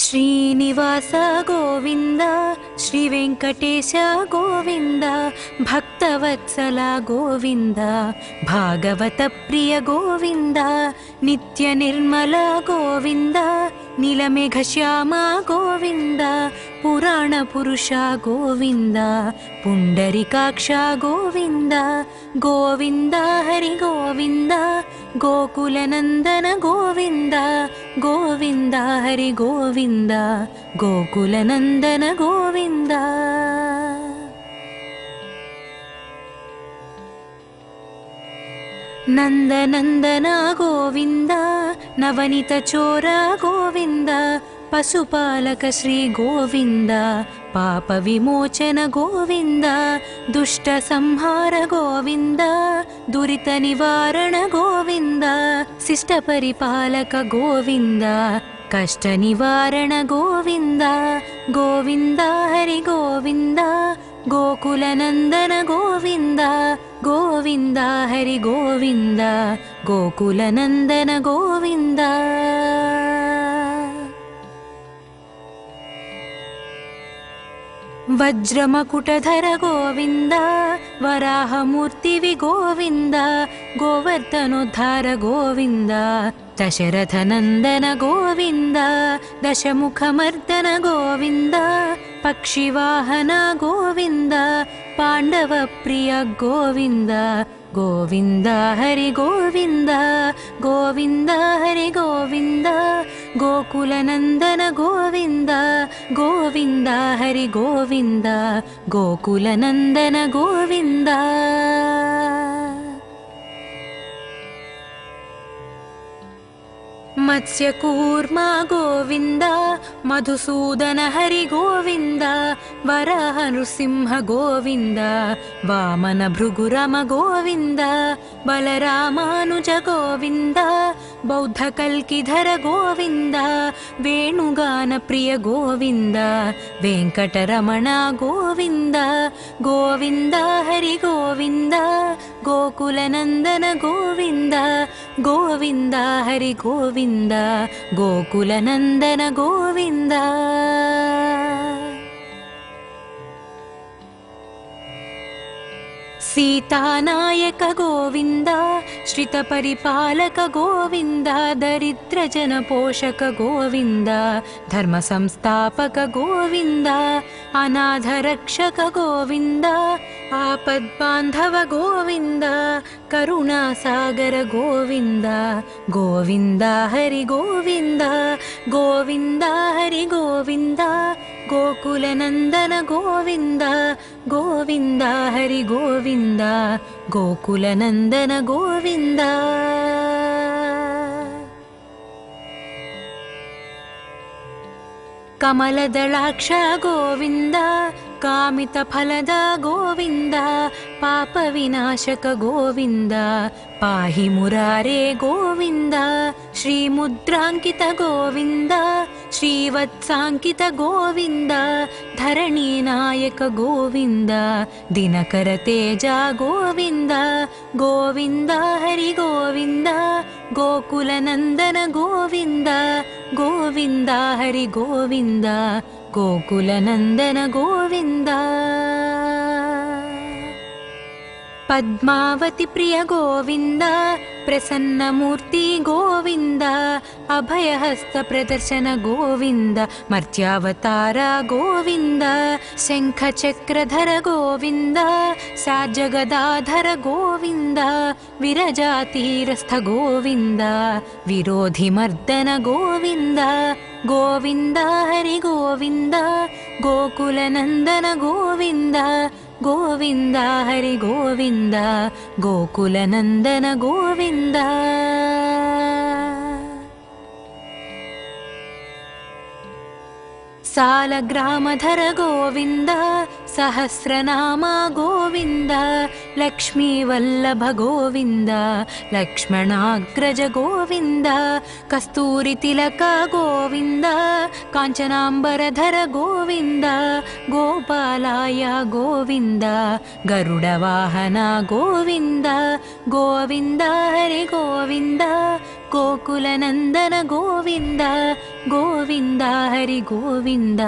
श्रीनिवास गोविन्द श्रीवेङ्कटेश गोविन्द भक्तवत्सल गोविन्द भागवतप्रिय गोविन्द नित्यनिर्मल गोविन्द नीलमेघश्याम गोविन्द पुराणपुरुष गोविन्द पुण्डरीकाक्ष गोविन्द गोविन्द हरि गोविन्द गोकुलनन्दन गोविन्द गोविन्द हरि गोविन्द गोकुलनन्दन गोविन्द नन्दनन्दन गोविन्द नवनीतचोर गोविन्द पशुपालक श्री गोविन्द पापविमोचन गोविन्द दुष्टसंहार गोविन्द दुरितनिवारण गोविन्द शिष्टपरिपालक गोविन्द कष्टनिवारण गोविन्द गोविन्द हरि गोविन्द गोकुलनन्दन गोविन्द गोविन्द हरि गोविन्द गोकुलनन्दन गोविन्द वज्रमकुटधर गोविन्द वराहमूर्तिवि गोविन्द गोवर्धनोद्धार गोविन्द दशरथनन्दन गोविन्द दशमुखमर्दन गोविन्द पक्षिवाहन गोविन्द पाण्डवप्रिय गोविन्द गोविन्द हरि गोविन्द गोविन्द हरि गोविन्द गोकुलनन्दन गोविन्द गोविन्द हरि गोविन्द गोकुलनन्दन गोविन्द मत्स्यकूर्म गोविन्द मधुसूदन हरि गोविन्द वराह नृसिंह गोविन्द वामन भृगुरम गोविन्द बलरामानुज गोविन्द बौद्धकल्किधर गोविन्द वेणुगान प्रिय गोविन्द वेङ्कटरमण गोविन्द गोविन्द हरि गोविन्द गोकुलनन्दन गोविन्द गोविन्द हरि गोविन्द गोकुलनन्दन गोविन्द सीतानायक गोविन्द श्रितपरिपालक गोविन्द दरिद्रजनपोषक गोविन्द धर्मसंस्थापक गोविन्द अनाथरक्षक गोविन्द आपद्बान्धव गोविन्द करुणासागर गोविन्द गोविन्द हरि गोविन्द गोविन्द हरि गोविन्द गोकुलनन्दन गोविन्द गोविन्द हरि गोविन्द गोकुलनन्दन गोविन्द कमलदलाक्ष गोविन्द कामितफलद गोविन्द पापविनाशक गोविन्द पाहि मुरारे गोविन्द श्रीमुद्राङ्कित गोविन्द श्रीवत्साङ्कित गोविन्द धरणीनायक गोविन्द दिनकर तेज गोविन्द गोविन्द हरि गोविन्द गोकुलनन्दन गोविन्द गोविन्द हरि गोविन्द गोकुलनन्दन गोविन्द पद्मावती प्रिय गोविन्द प्रसन्नमूर्ति गोविन्द अभयहस्त प्रदर्शन गोविन्द मर्त्यावतार गोविन्द शङ्खचक्रधर गोविन्द साजगदाधर गोविन्द विरजातीरस्थ गोविन्द विरोधिमर्दन गोविन्द गोविन्द हरि गोविन्द गोकुलनन्दन गोविन्द गोविन्द हरि गोविन्द गोकुलनन्दन गोविन्द सालग्रामधर गोविन्द सहस्रनाम गोविन्द लक्ष्मीवल्लभ गोविन्द लक्ष्मणाग्रज गोविन्द कस्तूरितिलक गोविन्द काञ्चनाम्बरधर गोविन्द गोपालाय गोविन्द गरुडवाहन गोविन्द गोविन्द हरि गोविन्द गोकुलनन्दन गोविन्द गोविन्द हरि गोविन्द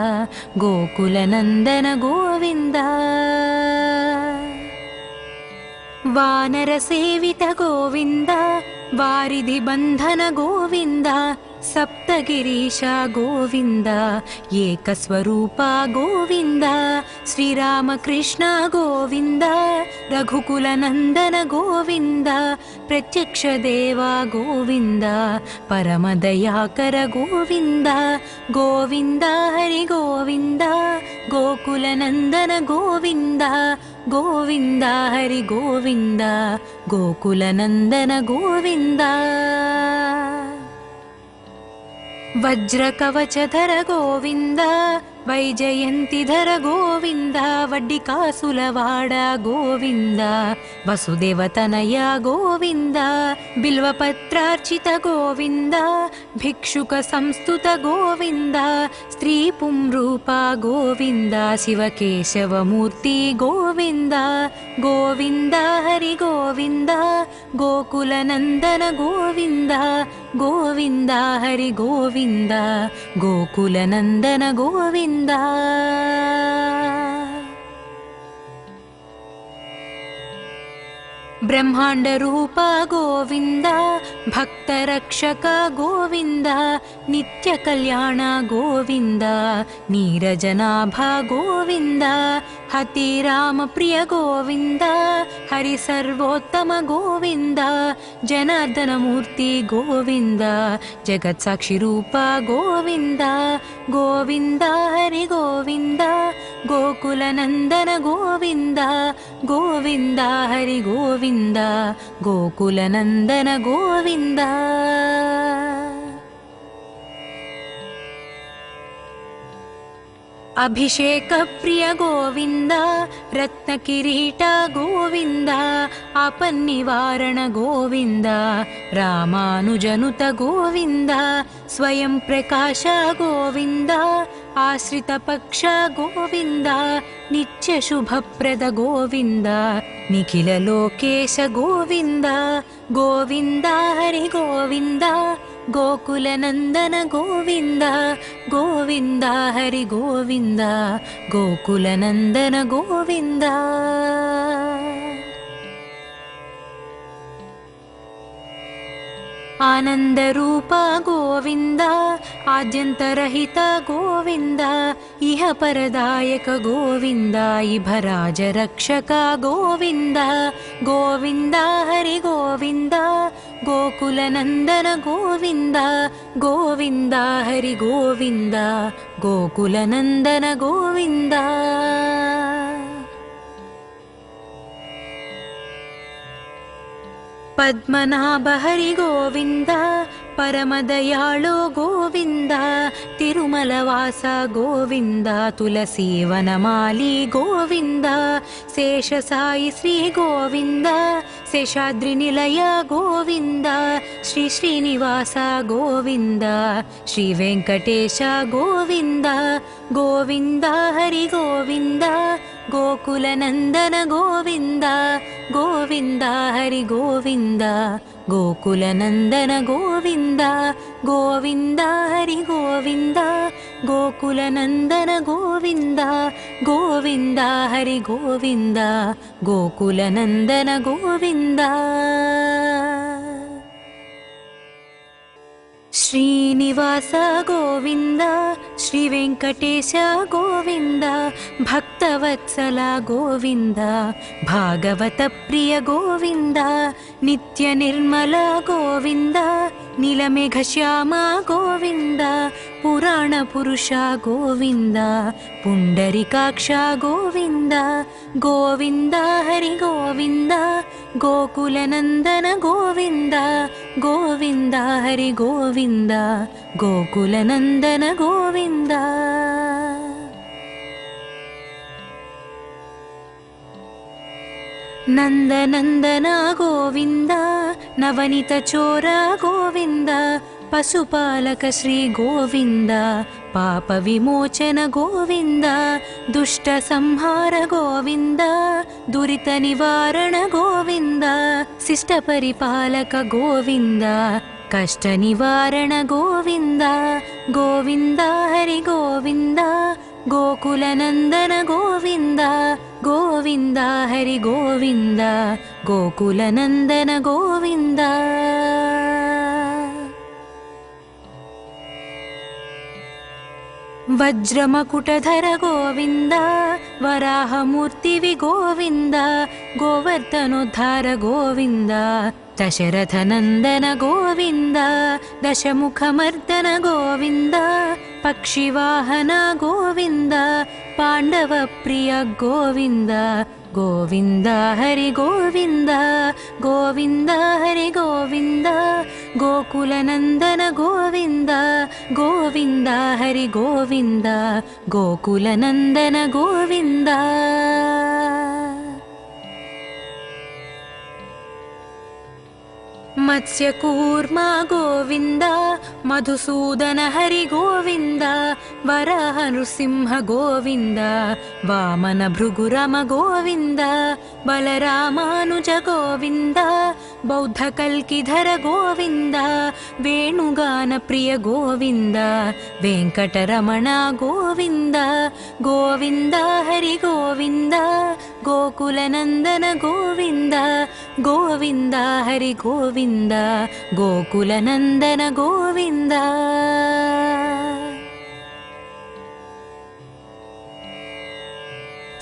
गोकुलनन्दन गोविन्द वानरसेवित गोविन्द वारिधिबन्धन गोविन्द सप्तगिरीश गोविन्द एकस्वरूप गोविन्द श्रीरामकृष्ण गोविन्द रघुकुलनन्दन गोविन्द प्रत्यक्षदेव गोविन्द परमदयाकर गोविन्द गोविन्द हरि गोविन्द गोकुलनन्दन गोविन्द गोविन्द हरि गोविन्द गोकुलनन्दन गोविन्द वज्रकवचधर गोविन्द वैजयन्तिधर गोविन्द वड्डिकासुलवाड गोविन्द वसुदेवतनय गोविन्द बिल्वपत्रार्चित गोविन्द भिक्षुकसंस्तुत गोविन्द स्त्रीपुंरूप गोविन्द शिवकेशवमूर्ति गोविन्द गोविन्द हरि गोविन्द गोकुलनन्दन गोविन्द गोविन्द हरि गोविन्द गोकुलनन्दन गोविन्द ब्रह्माण्डरूप गोविन्द भक्तरक्षक गोविन्द नित्यकल्याण गोविन्द नीरजनाभ गोविन्द हतिरामप्रिय गोविन्द हरिसर्वोत्तम गोविन्द जनार्दनमूर्ति गोविन्द जगत्साक्षिरूप गोविन्द गोविन्द हरि गोविन्द गोकुलनन्दन गोविन्द गोविन्द हरि गोविन्द गोकुलनन्दन गोविन्द अभिषेक प्रिय गोविन्द रत्नकिरीट गोविन्द आपन्निवारण गोविन्द रामानुजनुत गोविन्द स्वयं प्रकाश गोविन्द आश्रितपक्ष गोविन्द नित्यशुभप्रद गोविन्द निखिललोकेश गोविन्द गोविन्द हरि गोविन्द गोकुलनन्दन गोविन्द गोविन्द हरि गोविन्द गोकुलनन्दन गोविन्द आनन्दरूप गोविन्द आद्यन्तरहित गोविन्द इह परदायक गोविन्द इभराजरक्षक गोविन्द गोविन्द हरि गोविन्द गोकुलनन्दन गोविन्द गोविन्द हरि गोविन्द गोकुलनन्दन गोविन्द पद्मनाभ हरि गोविन्द परमदयाळु गोविन्द तिरुमलवास गोविन्द तुलसीवनमाली गोविन्द शेषसाई श्री गोविन्द शेषाद्रिनिलय गोविन्द श्री श्रीनिवास गोविन्द श्री वेङ्कटेश गोविन्द गोविन्द हरि गोविन्द गोकुलनन्दन गोविन्द गोविन्द हरि गोविन्द गोकुलनन्दन गोविन्द गोविन्द हरि गोविन्द गोकुलनन्दन गोविन्द गोविन्द हरि गोविन्द गोकुलनन्दन गोविन्द श्रीनिवास गोविन्द श्रीवेङ्कटेश गोविन्द भक्तवत्सल गोविन्द भागवत प्रिय गोविन्द नित्यनिर्मल गोविन्द नीलमेघश्याम गोविन्द पुराणपुरुष गोविन्द पुण्डरीकाक्ष गोविन्द गोविन्द हरि गोविन्द गोकुलनन्दन गोविन्द गोविन्द हरि गोविन्द गोकुलनन्दन गोविन्द नन्दनन्दन गोविन्द नवनीत चोर गोविन्द पशुपालक श्री गोविन्द पापविमोचन गोविन्द दुष्टसंहार गोविन्द दुरितनिवारण गोविन्द शिष्टपरिपालक गोविन्द कष्टनिवारण गोविन्द गोविन्द हरि गोविन्द गोकुलनन्दन गोविन्द गोविन्द हरि गोविन्द गोकुलनन्दन गोविन्द वज्रमकुटधर गोविन्द वराहमूर्तिवि गोविन्द गोवर्धनोद्धार गोविन्द दशरथनन्दन गोविन्द दशमुखमर्दन गोविन्द पक्षिवाहन गोविन्द पाण्डवप्रिय गोविन्द गोविन्द हरि गोविन्द गोविन्द हरि गोविन्द गोकुलनन्दन गोविन्द गोविन्द हरि गोविन्द गोकुलनन्दन गोविन्द मत्स्यकूर्मा गोविन्द मधुसूदन हरि गोविन्द वराह नृसिंह गोविन्द वामन भृगुरम गोविन्द बलरामानुज गोविन्द बौद्धकल्किधर गोविन्द वेणुगान प्रिय गोविन्द वेङ्कटरमण गोविन्द गोविन्द हरि गोविन्द गोकुलनन्दन गोविन्द गोविन्द हरि गोविन्द गोकुलनन्दन गोविन्द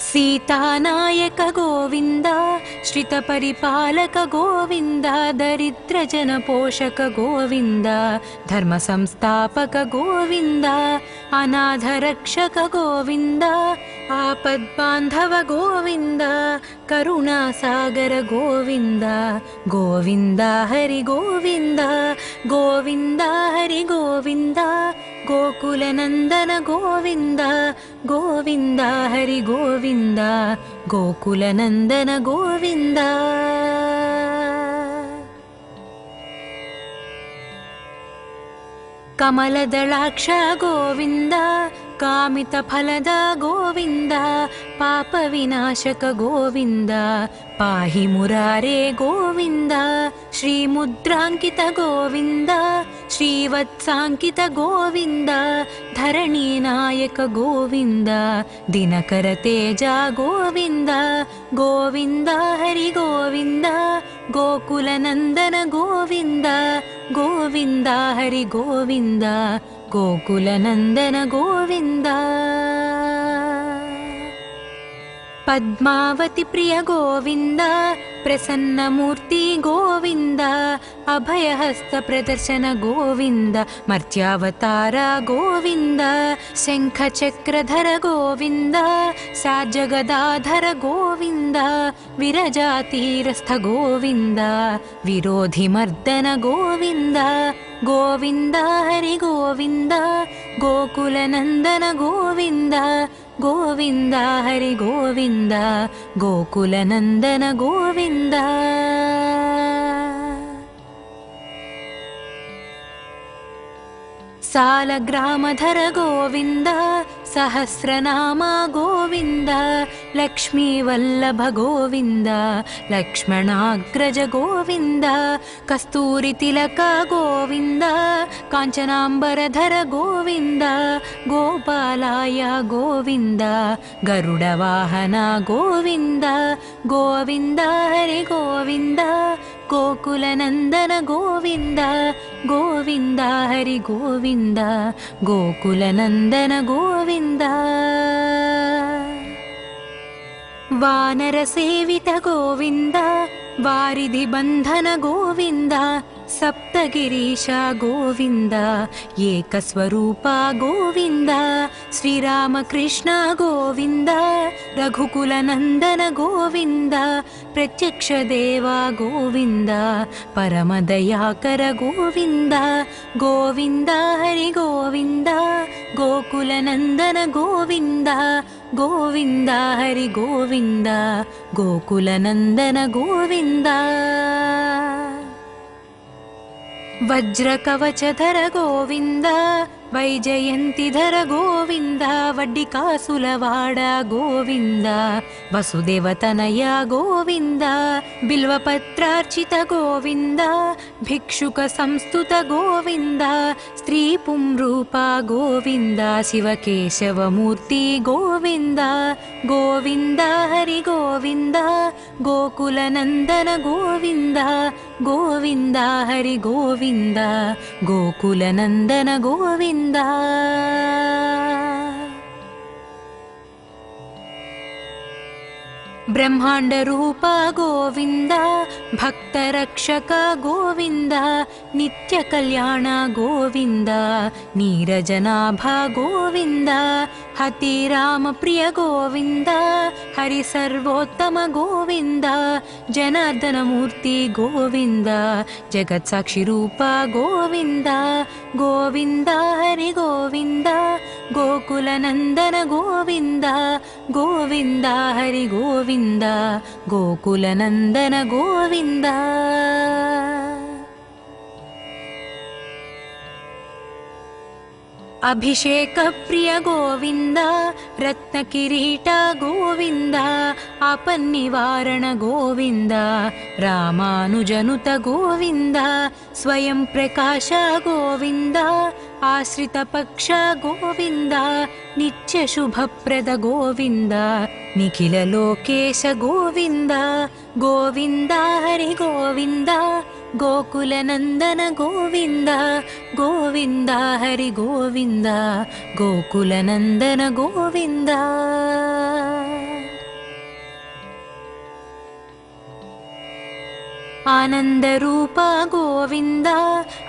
सीतानायक गोविन्द श्रितपरिपालक गोविन्द दरिद्रजनपोषक गोविन्द धर्मसंस्थापक गोविन्द अनाथरक्षक गोविन्द आपद्बान्धव गोविन्द करुणासागर गोविन्द गोविन्द हरि गोविन्द गोविन्द हरि गोविन्द गोकुलनन्दन गोविन्द गोविन्द हरि गोविन्द गोकुलनन्दन गोविन्द कमलदलाक्ष गोविन्द कामितफलद गोविन्द पापविनाशक गोविन्द पाहि मुरारे गोविन्द श्रीमुद्राङ्कित गोविन्द श्रीवत्साङ्कित गोविन्द धरणीनायक गोविन्द दिनकर तेज गोविन्द गोविन्द हरि गोविन्द गोकुलनन्दन गोविन्द गोविन्द हरि गोविन्द गोकुलनन्दन गोविन्द पद्मावती प्रिय गोविन्द प्रसन्नमूर्ति गोविन्द अभयहस्त प्रदर्शन गोविन्द मर्त्यावतार गोविन्द शङ्खचक्रधर गोविन्द साजगदाधर गोविन्द विरजातीरस्थ गोविन्द विरोधिमर्दन गोविन्द गोविन्द हरि गोविन्द गोकुलनन्दन गोविन्द गोविन्द हरि गोविन्द गोकुलनन्दन गोविन्द सालग्रामधर गोविन्द सहस्रनाम गोविन्द लक्ष्मीवल्लभ गोविन्द लक्ष्मणाग्रज गोविन्द कस्तूरितिलक गोविन्द काञ्चनाम्बरधर गोविन्द गोपालाय गोविन्द गरुडवाहन गोविन्द गोविन्द हरि गोविन्द गोकुलनन्दन गोविन्द गोविन्द हरि गोविन्द गोकुलनन्दन गोविन्द वानरसेवित गोविन्द वारिधिबन्धन गोविन्द सप्तगिरीश गोविन्द एकस्वरूप गोविन्द श्रीरामकृष्ण गोविन्द रघुकुलनन्दन गोविन्द प्रत्यक्ष देव गोविन्द परमदयाकर गोविन्द गोविन्द हरि गोविन्द गोकुलनन्दन गोविन्द गोविन्द हरि गोविन्द गोकुलनन्दन गोविन्द వజ్రకవచధర గోవింద వైజయంతిధర గోవింద వడ్డికాసులవాడ గోవింద వసుదేవతనయ గోవింద బిల్వపత్రార్చిత గోవింద భిక్షుక సంస్థుత గోవింద స్త్రీ పుంరూప గోవింద శివకేశవమూర్తి గోవింద గోవింద హరి గోవింద గోకులనందన గోవింద గోవింద హరి గోవింద గోకులనందన గోవింద ಬ್ರಹ್ಮಾಂಡ ರೂಪ ಗೋವಿಂದ ಭಕ್ತರಕ್ಷಕ ಗೋವಿಂದ ನಿತ್ಯ ಕಲ್ಯಾಣ ಗೋವಿಂದ ನೀರಜನಾಭ ಗೋವಿಂದ ಹತಿ ರಾಮ ಪ್ರಿಯ ಗೋವಿಂದ ಹರಿ ಸರ್ವೋತ್ತಮ ಗೋವಿಂದ ಜನಾರ್ದನ ಮೂರ್ತಿ ಗೋವಿಂದ ಜಗತ್ಸಾಕ್ಷಿ ರೂಪ ಗೋವಿಂದ ಗೋವಿಂದ ಹರಿ ಗೋವಿಂದ ಗೋಕುಲನಂದನ ಗೋವಿಂದ ಗೋವಿಂದ ಹರಿ ಗೋವಿಂದ ಗೋಕುಲನಂದನ ಗೋವಿಂದ ಅಭಿಷೇಕ ಪ್ರಿಯ ಗೋವಿಂದ ರತ್ನ ಕಿರೀಟ ಗೋವಿಂದ ಆಪನ್ನಿವಾರಣ ಗೋವಿಂದ ರಾಮಾನುಜನುತ ಗೋವಿಂದ ಸ್ವಯಂ ಪ್ರಕಾಶ ಗೋವಿಂದ ಆಶ್ರಿತ ಪಕ್ಷ ಗೋವಿಂದ ನಿತ್ಯ ಶುಭಪ್ರದ ಗೋವಿಂದ ನಿಖಿಲ ಲೋಕೇಶ ಗೋವಿಂದ ಗೋವಿಂದ ಹರಿ ಗೋವಿಂದ ಗೋಕುಲನಂದನ ಗೋವಿಂದ ಗೋವಿಂದ ಹರಿ ಗೋವಿಂದ ಗೋಕುಲನಂದನ ಗೋವಿಂದ ಆನಂದ ರೂಪ ಗೋವಿಂದ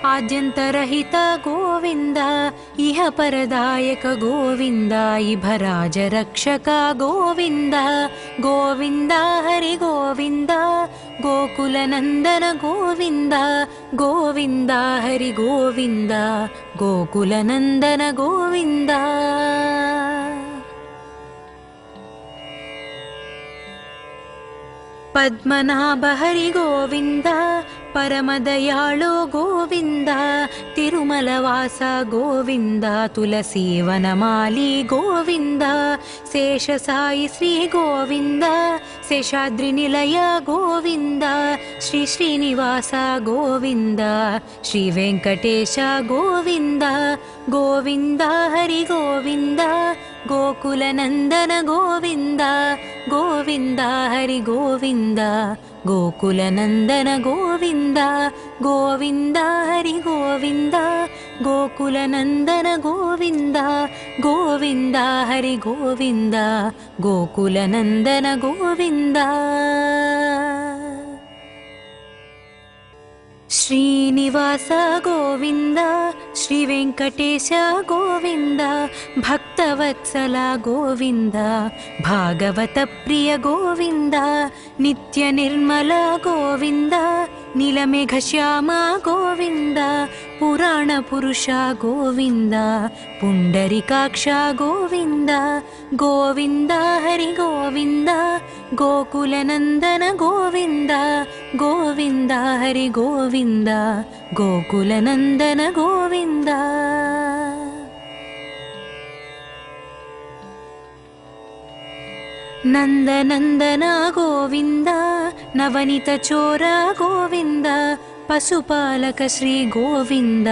ಆದ್ಯಂತರಹಿತ ಗೋವಿಂದ ಇಹ ಪರದಾಯಕ ಗೋವಿಂದ ಇಭರಾಜ ರಕ್ಷಕ ಗೋವಿಂದ ಗೋವಿಂದ ಹರಿ ಗೋವಿಂದ ಗೋಕುಲನಂದನ ಗೋವಿಂದ ಗೋವಿಂದ ಹರಿ ಗೋವಿಂದ ಗೋಕುಲನಂದನ ಗೋವಿಂದ ಪದ್ಮನಾಭ ಹರಿ ಗೋವಿಂದ ಪರಮದಯಾಳು ಗೋವಿಂದ ತಿರುಮಲವಾಸ ಗೋವಿಂದ ತುಳಸೀವನಮಾಲಿ ಗೋವಿಂದ ಶೇಷಸಾಯಿ ಶ್ರೀ ಗೋವಿಂದ ಶೇಷಾದ್ರಿ ನಿಲಯ ಗೋವಿಂದ ಶ್ರೀ ಶ್ರೀನಿವಾಸ ಗೋವಿಂದ ಶ್ರೀ ವೆಂಕಟೇಶ ಗೋವಿಂದ ಗೋವಿಂದ ಹರಿ ಗೋವಿಂದ ಗೋಕುಲನಂದನ ಗೋವಿಂದ ಗೋವಿಂದ ಹರಿ ಗೋವಿಂದ ಗೋಕುಲನಂದನ ಗೋವಿಂದ ಗೋವಿಂದ ಹರಿ ಗೋವಿಂದ ಗೋಕುಲನಂದನ ಗೋವಿಂದ ಗೋವಿಂದ ಹರಿ ಗೋವಿಂದ ಗೋಕುಲನಂದನ ಗೋವಿಂದ ಶ್ರೀನಿವಾಸ ಗೋವಿಂದ ಶ್ರೀ ವೆಂಕಟೇಶ ಗೋವಿಂದ ಭಕ್ತವತ್ಸಲ ಗೋವಿಂದ ಭಾಗವತ ಪ್ರಿಯ ಗೋವಿಂದ ನಿತ್ಯ ನಿರ್ಮಲ ಗೋವಿಂದ ನೀಲಮೇಘ ಶ್ಯಾಮ ಗೋವಿಂದ ಪುರಾಣ ಪುರುಷ ಗೋವಿಂದ ಪುಂಡರಿಕಾಕ್ಷ ಗೋವಿಂದ ಗೋವಿಂದ ಹರಿ ಗೋವಿಂದ ಗೋಕುಲನಂದನ ಗೋವಿಂದ ಗೋವಿಂದ ಹರಿ ಗೋವಿಂದ ಗೋಕುಲನಂದನ ಗೋವಿಂದ ನಂದನಂದನ ಗೋವಿಂದ ನವನಿತ ಚೋರ ಗೋವಿಂದ ಪಶುಪಾಲಕ ಶ್ರೀ ಗೋವಿಂದ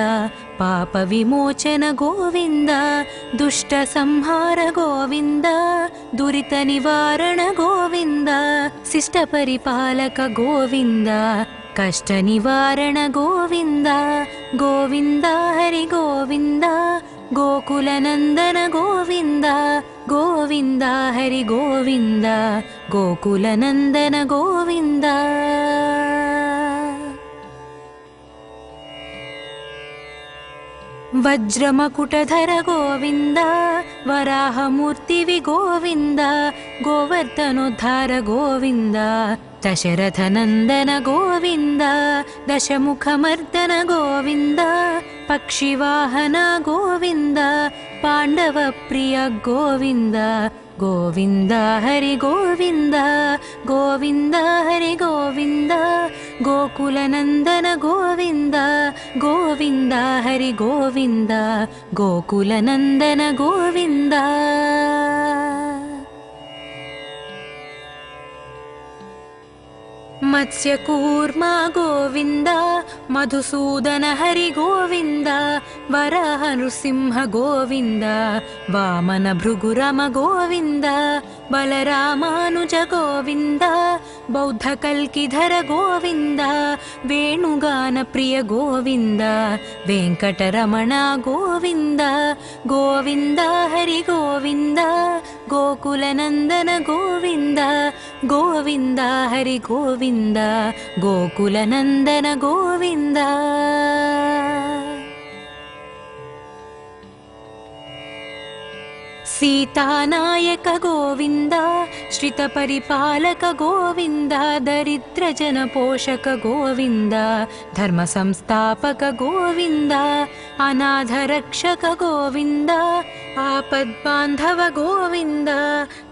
ಪಾಪ ವಿಮೋಚನ ಗೋವಿಂದ ದುಷ್ಟ ಸಂಹಾರ ಗೋವಿಂದ ದುರಿತ ನಿವಾರಣ ಗೋವಿಂದ ಶಿಷ್ಟ ಪರಿಪಾಲಕ ಗೋವಿಂದ ಕಷ್ಟ ನಿವಾರಣ ಗೋವಿಂದ ಗೋವಿಂದ ಹರಿ ಗೋವಿಂದ ಗೋಕುಲನಂದನ ಗೋವಿಂದ ಗೋವಿಂದ ಹರಿ ಗೋವಿಂದ ಗೋಕುಲನಂದನ ಗೋವಿಂದ ವಜ್ರಮಕುಟಧರ ಗೋವಿಂದ ವರಾಹಮೂರ್ತಿವಿ ಗೋವಿಂದ ಗೋವರ್ಧನೋದ್ಧಾರ ಗೋವಿಂದ ದಶರಥನಂದನ ಗೋವಿಂದ ದಶಮುಖಮರ್ದನ ಗೋವಿಂದ ಪಕ್ಷಿವಾಹನ ಗೋವಿಂದ ಪಾಂಡವ ಪ್ರಿಯ ಗೋವಿಂದ ಗೋವಿಂದ ಹರಿ ಗೋವಿಂದ ಗೋವಿಂದ ಹರಿ ಗೋವಿಂದ ಗೋಕುಲನಂದನ ಗೋವಿಂದ ಗೋವಿಂದ ಹರಿ ಗೋವಿಂದ ಗೋಕುಲನಂದನ ಗೋವಿಂದ ಮತ್ಸ್ಯಕೂರ್ಮ ಗೋವಿಂದ ಮಧುಸೂದನ ಹರಿ ಗೋವಿಂದ ವರಾಹ ನೃಸಿಂಹ ಗೋವಿಂದ ವಾಮನ ಭೃಗುರಮ ಗೋವಿಂದ ಬಲರಾಮಾನುಜ ಗೋವಿಂದ ಬೌದ್ಧ ಕಲ್ಕಿಧರ ಗೋವಿಂದ ವೇಣುಗಾನ ಪ್ರಿಯ ಗೋವಿಂದ ವೆಂಕಟರಮಣ ಗೋವಿಂದ ಗೋವಿಂದ ಹರಿ ಗೋವಿಂದ ಗೋಕುಲನಂದನ ಗೋವಿಂದ ಗೋವಿಂದ ಹರಿ ಗೋವಿಂದ ಗೋಕುಲನಂದನ ಗೋವಿಂದ ಸೀತಾನಾಯಕ ಗೋವಿಂದ ಶ್ರಿತ ಪರಿಪಾಲಕ ಗೋವಿಂದ ದರಿದ್ರ ಜನ ಪೋಷಕ ಗೋವಿಂದ ಧರ್ಮ ಸಂಸ್ಥಾಪಕ ಗೋವಿಂದ ಅನಾಥ ರಕ್ಷಕ ಗೋವಿಂದ ಆಪದ್ಬಾಂಧವ ಗೋವಿಂದ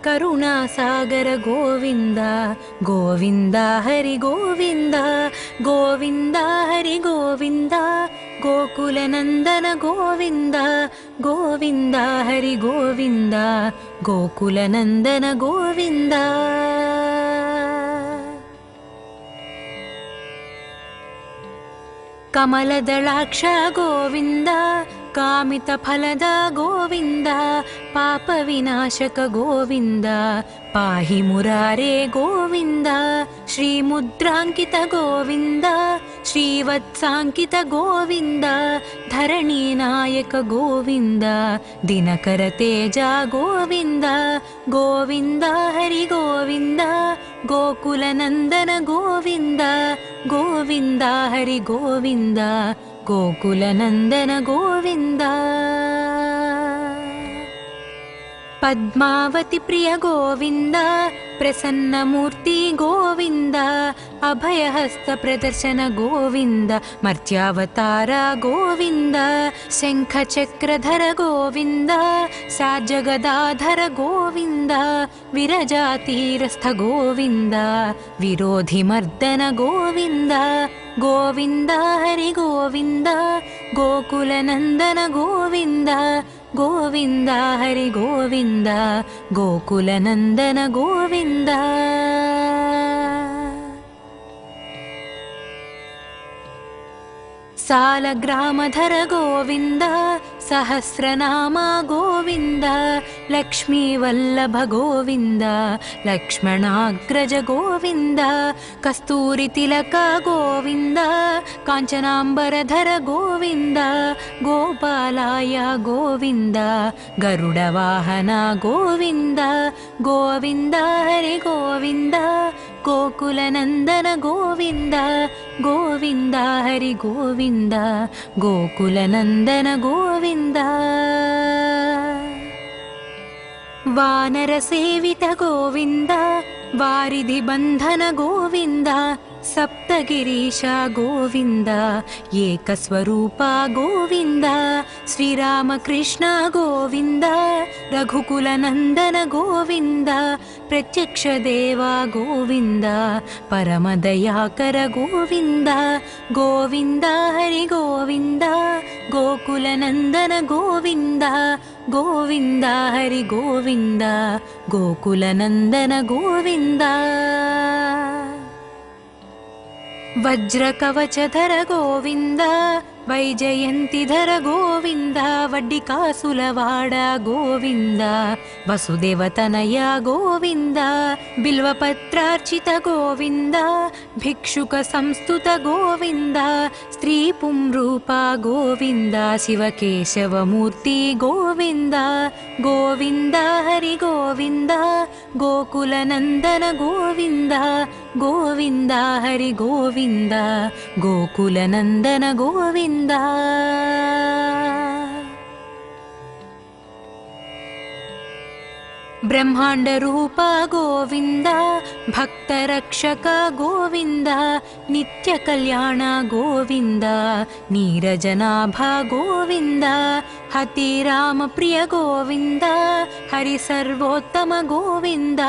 ಕರುಣಾಸಾಗರ ಗೋವಿಂದ ಗೋವಿಂದ ಹರಿ ಗೋವಿಂದ ಗೋವಿಂದ ಹರಿ ಗೋವಿಂದ ಗೋಕುಲನಂದನ ಗೋವಿಂದ ಗೋವಿಂದ ಹರಿ ಗೋವಿಂದ ಗೋಕುಲನಂದನ ಗೋವಿಂದ ಕಮಲದಳಾಕ್ಷ ಗೋವಿಂದ ಕಾಮಿತ ಫಲದ ಗೋವಿಂದ ಪಾಪ ವಿನಾಶಕ ಗೋವಿಂದ ಪಾಹಿ ಮುರಾರೇ ಗೋವಿಂದ ಶ್ರೀ ಮುದ್ರಾಂಕಿತ ಗೋವಿಂದ ಶ್ರೀವತ್ಸಾಂಕಿತ ಗೋವಿಂದ ಧರಣಿ ನಾಯಕ ಗೋವಿಂದ ದಿನಕರ ತೇಜ ಗೋವಿಂದ ಗೋವಿಂದ ಹರಿ ಗೋವಿಂದ ಗೋಕುಲನಂದನ ಗೋವಿಂದ ಗೋವಿಂದ ಹರಿ ಗೋವಿಂದ ಗೋಕುಲನಂದನ ಗೋವಿಂದ ಪದ್ಮಾವತಿ ಪ್ರಿಯ ಗೋವಿಂದ ಪ್ರಸನ್ನ ಮೂರ್ತಿ ಗೋವಿಂದ ಅಭಯಹಸ್ತ ಪ್ರದರ್ಶನ ಗೋವಿಂದ ಮರ್ತ್ಯಾವತಾರ ಗೋವಿಂದ ಶಂಖ ಚಕ್ರಧರ ಗೋವಿಂದ ಸಾಜಗದಾಧರ ಗೋವಿಂದ ವಿರಜಾತೀರಸ್ಥ ಗೋವಿಂದ ವಿರೋಧಿ ಮರ್ದನ ಗೋವಿಂದ ಗೋವಿಂದ ಹರಿ ಗೋವಿಂದ ಗೋಕುಲನಂದನ ಗೋವಿಂದ ಗೋವಿಂದ ಹರಿ ಗೋವಿಂದ ಗೋಕುಲನಂದನ ಗೋವಿಂದ ಸಾಲಗ್ರಾಮಧರ ಗೋವಿಂದ ಸಹಸ್ರನಾಮ ಗೋವಿಂದ ಲಕ್ಷ್ಮೀ ವಲ್ಲಭ ಗೋವಿಂದ ಲಕ್ಷ್ಮಣಾಗ್ರಜ ಗೋವಿಂದ ಕಸ್ತೂರಿ ತಿಲಕ ಗೋವಿಂದ ಕಾಂಚನಾಂಬರಧರ ಗೋವಿಂದ ಗೋಪಾಲಾಯ ಗೋವಿಂದ ಗರುಡ ವಾಹನ ಗೋವಿಂದ ಗೋವಿಂದ ಹರಿ ಗೋವಿಂದ ಗೋಕುಲನಂದನ ಗೋವಿಂದ ಗೋವಿಂದ ಹರಿ ಗೋವಿಂದ ಗೋಕುಲನಂದನ ಗೋವಿಂದ ವಾನರ ಸೇವಿತ ಗೋವಿಂದ ವಾರಿಧಿ ಬಂಧನ ಗೋವಿಂದ ಸಪ್ತಗಿರೀಶ ಗೋವಿಂದ ಏಕಸ್ವರೂಪ ಗೋವಿಂದ ಶ್ರೀರಾಮಕೃಷ್ಣ ಗೋವಿಂದ ರಘುಕುಲನಂದನ ಗೋವಿಂದ ಪ್ರತ್ಯಕ್ಷ ದೇವ ಗೋವಿಂದ ಪರಮದಯಾಕರ ಗೋವಿಂದ ಗೋವಿಂದ ಹರಿ ಗೋವಿಂದ ಗೋಕುಲನಂದನ ಗೋವಿಂದ ಗೋವಿಂದ ಹರಿ ಗೋವಿಂದ ಗೋಕುಲನಂದನ ಗೋವಿಂದ ವಜ್ರಕವಚಧರ ಗೋವಿಂದ ವೈಜಯಂತಿಧರ ಗೋವಿಂದ ವಡ್ಡಿಕಾಸುಲವಾಡ ಗೋವಿಂದ ವಸುದೇವತನಯ ಗೋವಿಂದ ಬಿಲ್ವಪತ್ರಾರ್ಚಿತ ಗೋವಿಂದ ಭಿಕ್ಷುಕ ಸಂಸ್ತುತ ಗೋವಿಂದ ಸ್ತ್ರೀ ಪುಂರೂಪ ಗೋವಿಂದ ಶಿವಕೇಶವಮೂರ್ತಿ ಗೋವಿಂದ ಗೋವಿಂದ ಹರಿ ಗೋವಿಂದ ಗೋಕುಲನಂದನ ಗೋವಿಂದ ಗೋವಿಂದ ಹರಿ ಗೋವಿಂದ ಗೋಕುಲನಂದನ ಗೋವಿಂದ ब्रह्माण्डरूप गोविन्द भक्तरक्षक गोविन्द नित्यकल्याण गोविन्द नीरजनाभ गोविन्द हतिरामप्रिय गोविन्द हरिसर्वोत्तम गोविन्द